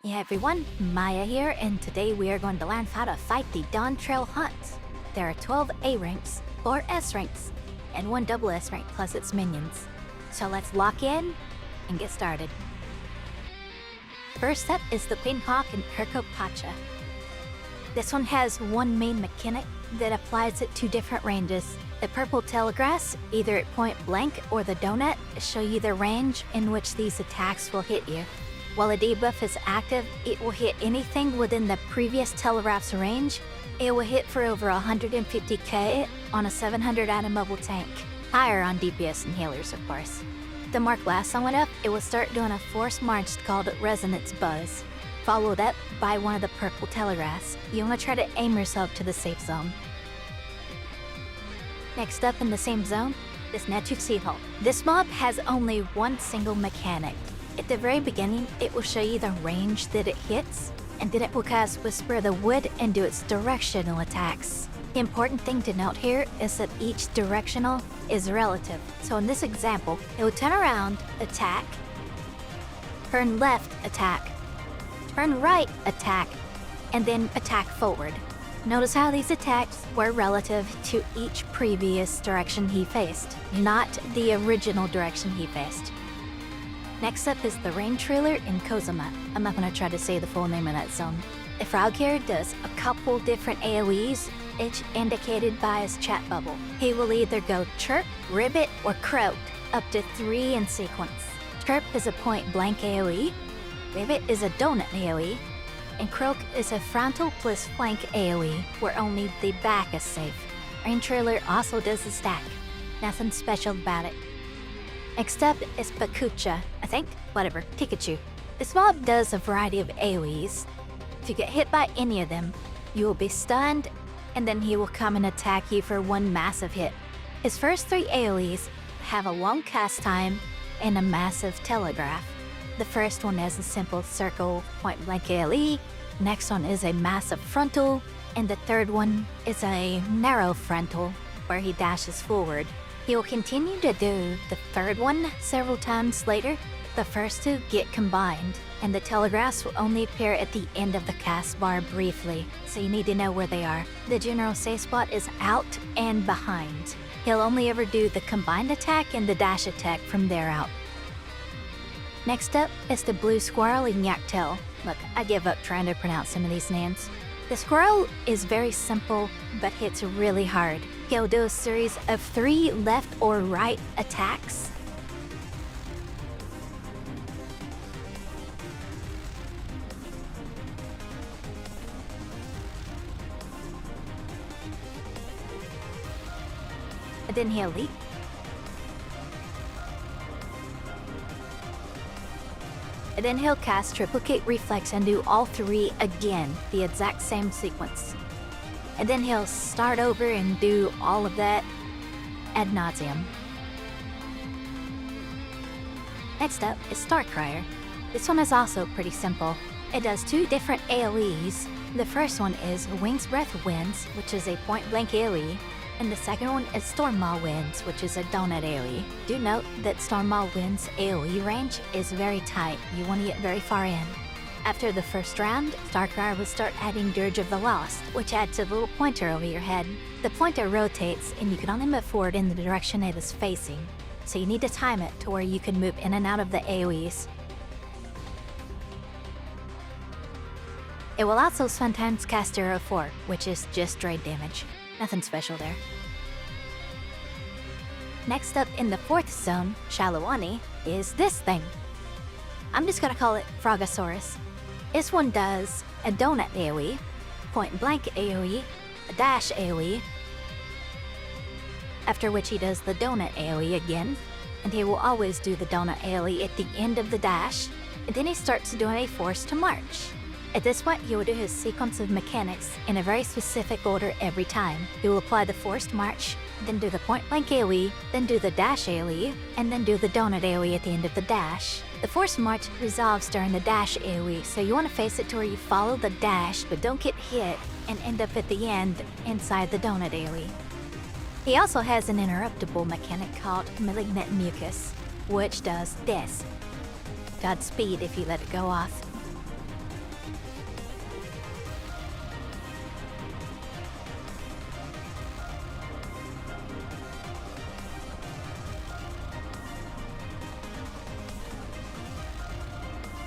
Yeah everyone, Maya here, and today we are going to learn how to fight the Dawntrail hunt. There are 12 A ranks, 4 S ranks, and 1 double S rank plus its minions. So let's lock in and get started. First up is the Pkuucha and Pkuucha. This one has one main mechanic that applies it to different ranges. The purple telegraphs, either at point blank or the donut, show you the range in which these attacks will hit you. While a debuff is active, it will hit anything within the previous telegraph's range. It will hit for over 150k on a 700 item mobile tank. Higher on DPS and healers, of course. The mark lasts long enough, it will start doing a force march called Resonance Buzz, followed up by one of the purple telegraphs. You want to try to aim yourself to the safe zone. Next up in the same zone is Nechuciho. This mob has only one single mechanic. At the very beginning, it will show you the range that it hits, and then it will cast Whisper of the Wood and do its directional attacks. The important thing to note here is that each directional is relative. So in this example, it will turn around, attack, turn left, attack, turn right, attack, and then attack forward. Notice how these attacks were relative to each previous direction he faced, not the original direction he faced. Next up is the Raintriller in Kozama. I'm not going to try to say the full name of that zone. The Starcrier does a couple different AoEs, each indicated by his chat bubble. He will either go Chirp, Ribbit, or Croak, up to 3 in sequence. Chirp is a point blank AoE, Ribbit is a donut AoE, and Croak is a frontal plus flank AoE, where only the back is safe. Raintriller also does a stack. Nothing special about it. Next up is Pkuucha, whatever, Pikachu. This mob does a variety of AoEs. If you get hit by any of them, you will be stunned, and then he will come and attack you for one massive hit. His first 3 AoEs have a long cast time and a massive telegraph. The first one is a simple circle point blank AoE, next one is a massive frontal, and the third one is a narrow frontal, where he dashes forward. He will continue to do the third one several times later. The first 2 get combined, and the telegraphs will only appear at the end of the cast bar briefly, so you need to know where they are. The general safe spot is out and behind. He'll only ever do the combined attack and the dash attack from there out. Next up is the blue squirrel in Yehehetoaua'pyo. Look, I give up trying to pronounce some of these names. The squirrel is very simple, but hits really hard. He'll do a series of 3 left or right attacks. And then he'll leap. And then he'll cast Triplicate Reflex and do all 3 again, the exact same sequence. And then he'll start over and do all of that ad nauseum. Next up is Starcrier. This one is also pretty simple. It does 2 different AoEs. The first one is Wing's Breath Winds, which is a point blank AoE. And the second one is Stormmaw Winds, which is a donut AoE. Do note that Stormmaw Winds' AoE range is very tight. You want to get very far in. After the first round, Starcrier will start adding Dirge of the Lost, which adds a little pointer over your head. The pointer rotates, and you can only move forward in the direction it is facing, so you need to time it to where you can move in and out of the AoEs. It will also sometimes cast Arrow 4, which is just straight damage. Nothing special there. Next up in the 4th zone, Shalawani, is this thing. I'm just gonna call it Frogosaurus. This one does a donut AoE, point blank AoE, a dash AoE, after which he does the donut AoE again, and he will always do the donut AoE at the end of the dash, and then he starts doing a force to march. At this point, he will do his sequence of mechanics in a very specific order every time. He will apply the forced march, then do the point blank AoE, then do the dash AoE, and then do the donut AoE at the end of the dash. The forced march resolves during the dash AoE, so you want to face it to where you follow the dash but don't get hit and end up at the end inside the donut AoE. He also has an interruptible mechanic called Malignant Mucus, which does this. Godspeed if you let it go off.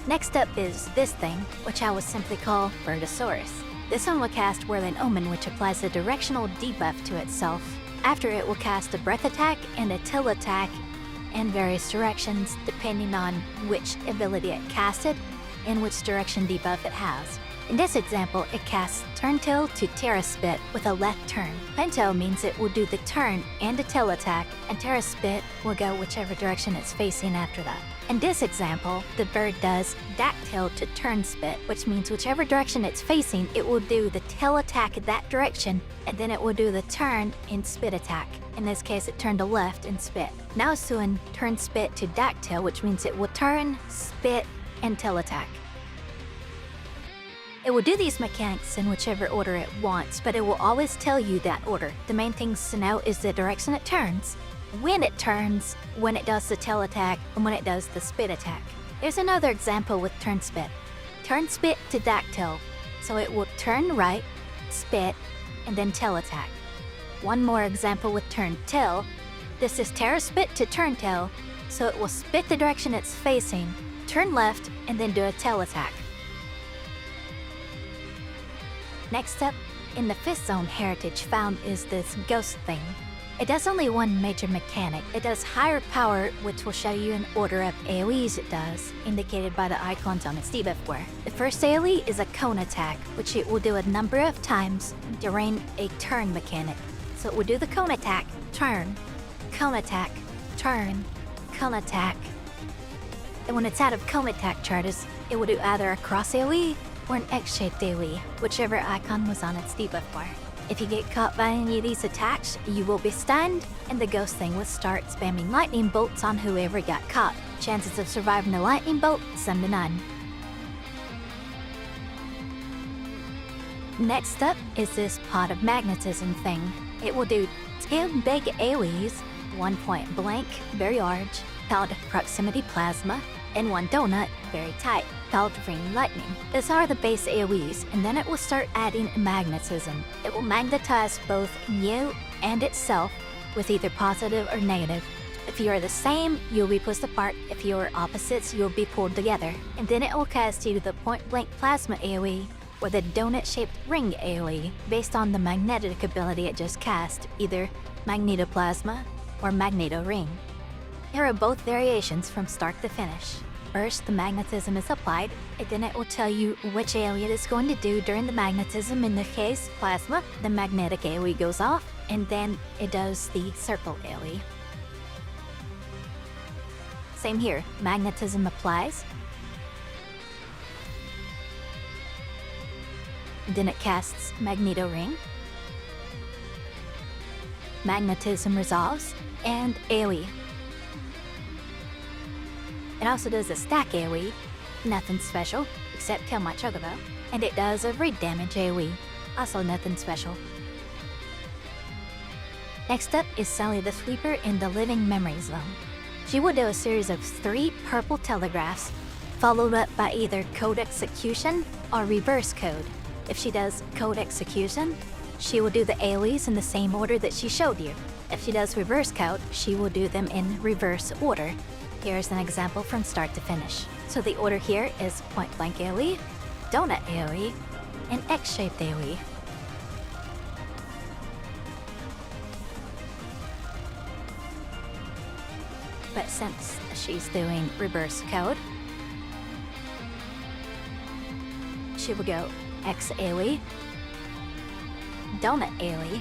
Next up is this thing, which I will simply call Birdosaurus. This one will cast Whirling Omen, which applies a directional debuff to itself. After it will cast a breath attack and a tail attack in various directions, depending on which ability it casted and which direction debuff it has. In this example, it casts Turntail to Terra Spit with a left turn. Pintail means it will do the turn and the tail attack, and Terra Spit will go whichever direction it's facing after that. In this example, the bird does Dactyl to Turn Spit, which means whichever direction it's facing, it will do the tail attack in that direction, and then it will do the turn and spit attack. In this case, it turned to left and spit. Now it's doing Turn Spit to Dactyl, which means it will turn, spit, and tail attack. It will do these mechanics in whichever order it wants, but it will always tell you that order. The main things to know is the direction it turns, when it turns, when it does the tail attack, and when it does the spit attack. There's another example with Turn Spit. Turn Spit to Dactyl, so it will turn right, spit, and then tail attack. One more example with Turn Tail. This is Terra Spit to Turn Tail, so it will spit the direction it's facing, turn left, and then do a tail attack. Next up, in the 5th zone heritage found is this ghost thing. It does only one major mechanic. It does higher power, which will show you an order of AoEs it does, indicated by the icons on its debuff bar. The first AoE is a cone attack, which it will do a number of times during a turn mechanic. So it will do the cone attack, turn, cone attack, turn, cone attack. And when it's out of cone attack charges, it will do either a cross AoE or an X-shaped AoE, whichever icon was on its debuff bar. If you get caught by any of these attacks, you will be stunned, and the ghost thing will start spamming lightning bolts on whoever got caught. Chances of surviving the lightning bolt, slim to none. Next up is this pot of magnetism thing. It will do 2 big AoEs, 1 point blank, very large, called Proximity Plasma, and 1 donut, very tight, called Ring Lightning. These are the base AoEs, and then it will start adding magnetism. It will magnetize both you and itself with either positive or negative. If you are the same, you'll be pushed apart. If you are opposites, you'll be pulled together. And then it will cast you the point blank plasma AoE or the donut-shaped ring AoE based on the magnetic ability it just cast, either Magnetoplasma or Magneto Ring. Here are both variations from start to finish. First, the magnetism is applied, and then it will tell you which AoE it is going to do during the magnetism. In the case, plasma, the magnetic AoE goes off, and then it does the circle AoE. Same here, magnetism applies, and then it casts Magneto Ring, magnetism resolves, and AoE. It also does a stack AoE, nothing special, except kill my Chocobo, and it does a raid damage AoE, also nothing special. Next up is Sally the Sweeper in the Living Memory Zone. She will do a series of 3 purple telegraphs, followed up by either Code Execution or Reverse Code. If she does Code Execution, she will do the AoEs in the same order that she showed you. If she does Reverse Code, she will do them in reverse order. Here's an example from start to finish. So the order here is point blank AoE, donut AoE, and X-shaped AoE. But since she's doing reverse code, she will go X AoE, donut AoE,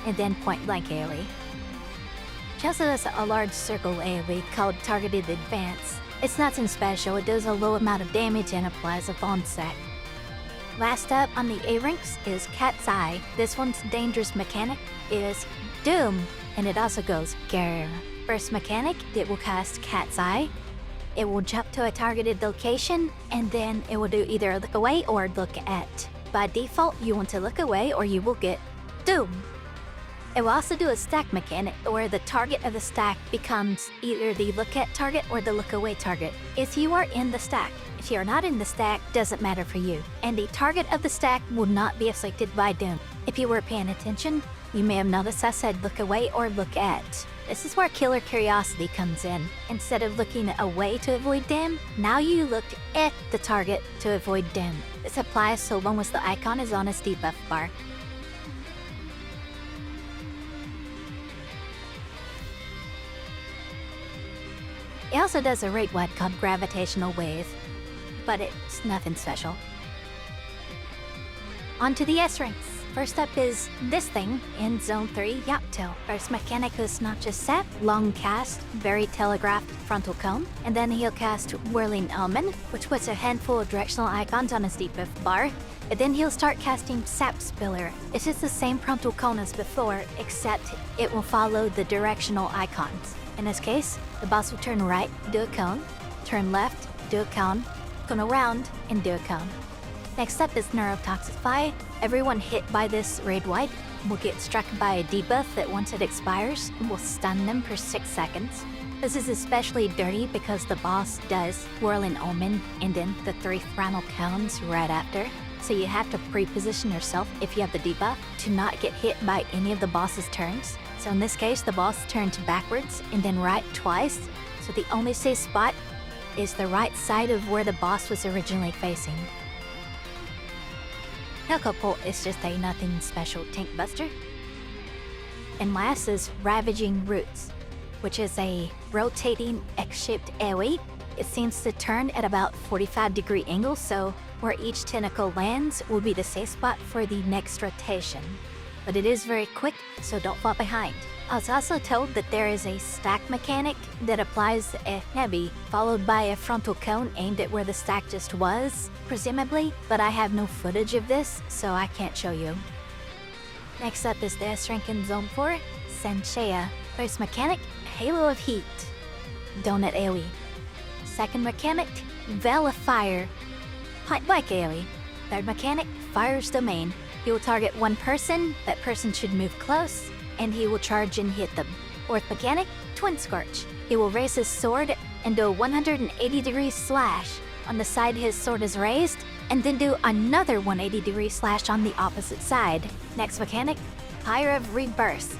and then point blank AoE. She also has a large circle AoE called Targeted Advance. It's nothing special, it does a low amount of damage and applies a bond set. Last up on the A-ranks is Cat's Eye. This one's dangerous mechanic is Doom, and it also goes Grrr. First mechanic, it will cast Cat's Eye. It will jump to a targeted location, and then it will do either a look away or a look at. By default, you want to look away or you will get Doom. It will also do a stack mechanic where the target of the stack becomes either the look at target or the look away target. If you are in the stack, if you are not in the stack, doesn't matter for you. And the target of the stack will not be afflicted by Doom. If you were paying attention, you may have noticed I said look away or look at. This is where killer curiosity comes in. Instead of looking away to avoid them, now you look at the target to avoid them. This applies so long as the icon is on its debuff bar. It also does a raid-wide called Gravitational Wave, but it's nothing special. On to the S ranks. First up is this thing in Zone 3, Yehehetoaua'pyo. First mechanic is not just set, long cast, very telegraphed frontal cone, and then he'll cast Whirling Almond, which puts a handful of directional icons on his debuff bar, and then he'll start casting Sap Spiller. It's just the same frontal cone as before, except it will follow the directional icons. In this case, the boss will turn right, do a cone, turn left, do a cone, go around, and do a cone. Next up is Neurotoxify. Everyone hit by this raid-wide will get struck by a debuff that once it expires, will stun them for 6 seconds. This is especially dirty because the boss does Whirling Almond and then the 3 final cones right after. So you have to pre-position yourself if you have the debuff to not get hit by any of the boss's turns. So in this case, the boss turns backwards and then right twice. So the only safe spot is the right side of where the boss was originally facing. Hellcopult is just a nothing special tank buster. And last is Ravaging Roots, which is a rotating X-shaped AoE. It seems to turn at about 45-degree angle, so where each tentacle lands will be the safe spot for the next rotation. But it is very quick, so don't fall behind. I was also told that there is a stack mechanic that applies a heavy, followed by a frontal cone aimed at where the stack just was, presumably, but I have no footage of this, so I can't show you. Next up is the S rank in Zone 4, Sansheya. First mechanic, Halo of Heat, Donut AoE. Second mechanic, Veil of Fire, Point Blank AoE. Third mechanic, Fire's Domain. He will target one person, that person should move close, and he will charge and hit them. Fourth mechanic, Twin Scorch. He will raise his sword and do a 180-degree slash on the side his sword is raised, and then do another 180-degree slash on the opposite side. Next mechanic, Pyre of Rebirth.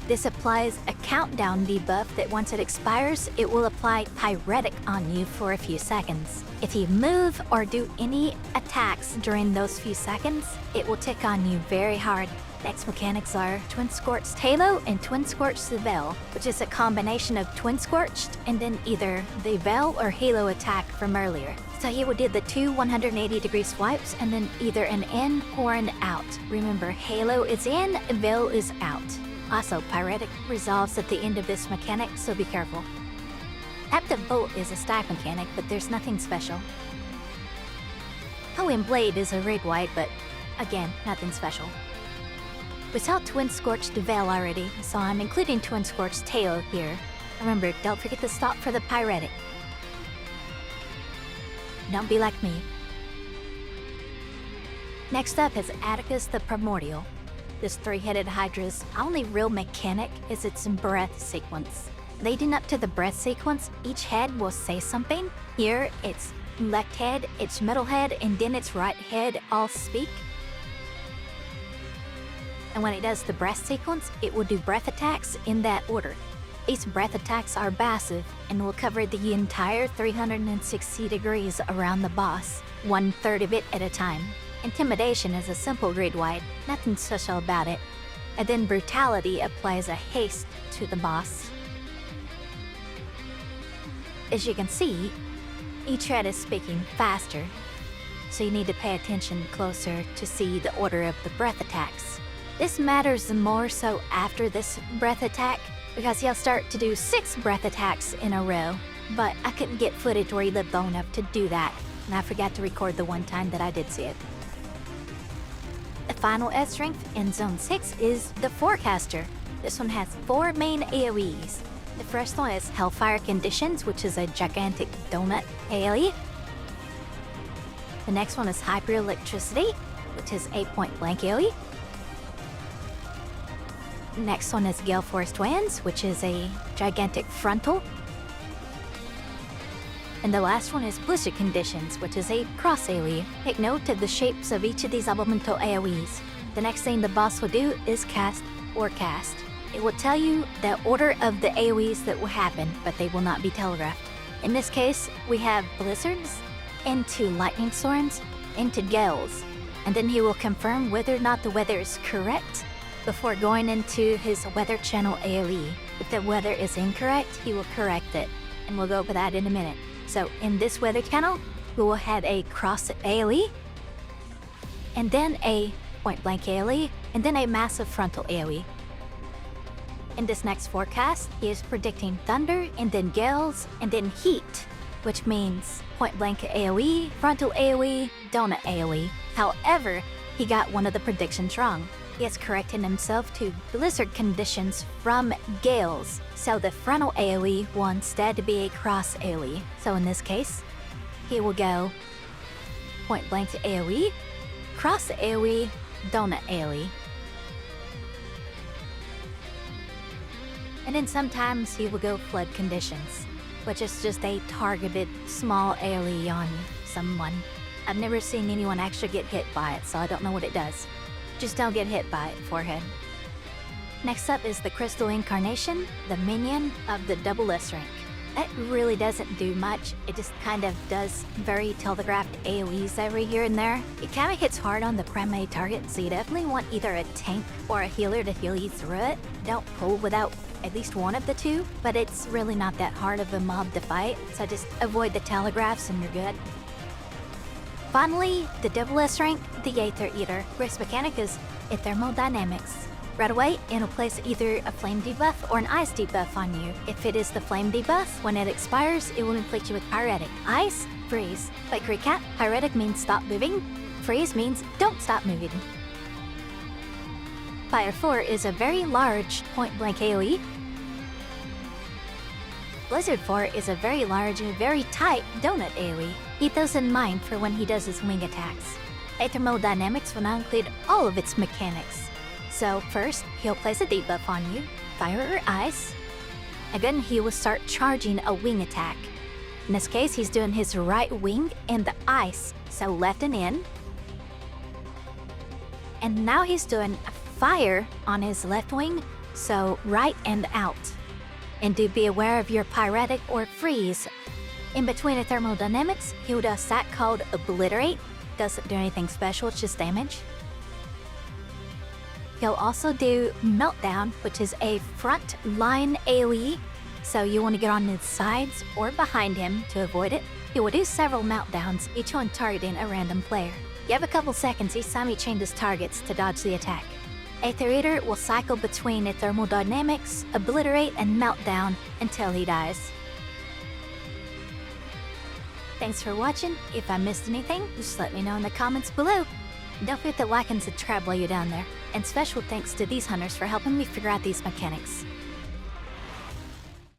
This applies a countdown debuff that once it expires, it will apply Pyretic on you for a few seconds. If you move or do any attacks during those few seconds, it will tick on you very hard. Next mechanics are Twin Scorched Halo and Twin Scorched the Veil, which is a combination of Twin Scorched and then either the Veil or Halo attack from earlier. So he would do the 2 180-degree swipes and then either an in or an out. Remember, Halo is in, Veil is out. Also, Pyretic resolves at the end of this mechanic, so be careful. Active Bolt is a stack mechanic, but there's nothing special. Poem Blade is a raid-wide, but again, nothing special. We saw Twin Scorched Veil already, so I'm including Twin Scorched Tail here. Remember, don't forget to stop for the Pyretic. Don't be like me. Next up is Atticus the Primordial. This 3-headed Hydra's only real mechanic is its breath sequence. Leading up to the breath sequence, each head will say something. Here, its left head, its middle head, and then its right head all speak. And when it does the breath sequence, it will do breath attacks in that order. These breath attacks are passive and will cover the entire 360 degrees around the boss, 1/3 of it at a time. Intimidation is a simple raid-wide, nothing special about it. And then Brutality applies a haste to the boss. As you can see, each head is speaking faster, so you need to pay attention closer to see the order of the breath attacks. This matters more so after this breath attack, because he'll start to do 6 breath attacks in a row, but I couldn't get footage where he lived long enough to do that, and I forgot to record the one time that I did see it. The final S rank in Zone 6 is the Forecaster. This one has 4 main AoEs. The first one is Hellfire Conditions, which is a gigantic donut AoE. The next one is Hyper Electricity, which is a point blank AoE. The next one is Gale Forest Winds, which is a gigantic frontal. And the last one is Blizzard Conditions, which is a cross AoE. Take note of the shapes of each of these elemental AoEs. The next thing the boss will do is cast Forecast. it will tell you the order of the AoEs that will happen, but they will not be telegraphed. In this case, we have blizzards, into lightning storms, into gales, and then he will confirm whether or not the weather is correct before going into his weather channel AoE. If the weather is incorrect, he will correct it, and we'll go over that in a minute. So in this weather channel, we will have a cross AoE, and then a point blank AoE, and then a massive frontal AoE. In this next forecast, he is predicting thunder, and then gales, and then heat, which means point blank AoE, frontal AoE, donut AoE. However, he got one of the predictions wrong. He has corrected himself to blizzard conditions from gales, so the frontal AoE will instead be a cross AoE. So in this case, he will go point blank AoE, cross AoE, donut AoE. And then sometimes he will go flood conditions, which is just a targeted small AoE on someone. I've never seen anyone actually get hit by it, so I don't know what it does. Just don't get hit by it, forehead. Next up is the Crystal Incarnation, the Minion of the Double S rank. That really doesn't do much, it just kind of does very telegraphed AoEs every here and there. It kind of hits hard on the primary target, so you definitely want either a tank or a healer to heal you through it. Don't pull without at least one of the two, but it's really not that hard of a mob to fight, so just avoid the telegraphs and you're good. Finally, the double S rank, the Aether Eater, where its mechanic is thermodynamics. Right away, it'll place either a flame debuff or an ice debuff on you. If it is the flame debuff, when it expires, it will inflict you with pyretic. Ice, freeze. Quick recap, pyretic means stop moving, freeze means don't stop moving. Fire 4 is a very large point-blank AoE. Blizzard 4 is a very large and very tight donut AoE. Keep those in mind for when he does his wing attacks. Thermodynamics will now include all of its mechanics. So first, he'll place a debuff on you, fire or ice, and then he will start charging a wing attack. In this case, he's doing his right wing in the ice, so left and in. And now he's doing a fire on his left wing, so right and out. And do be aware of your pyretic or freeze. In between the thermodynamics, he'll do a stat called Obliterate. Doesn't do anything special, it's just damage. He'll also do Meltdown, which is a front line AoE, so you want to get on his sides or behind him to avoid it. He will do several Meltdowns, each one targeting a random player. You have a couple seconds each time he changes targets to dodge the attack. Aether Eater will cycle between thermodynamics, Obliterate, and Meltdown until he dies. Thanks for watching. If I missed anything, just let me know in the comments below. Don't forget to like and subscribe while you're down there. And special thanks to these hunters for helping me figure out these mechanics.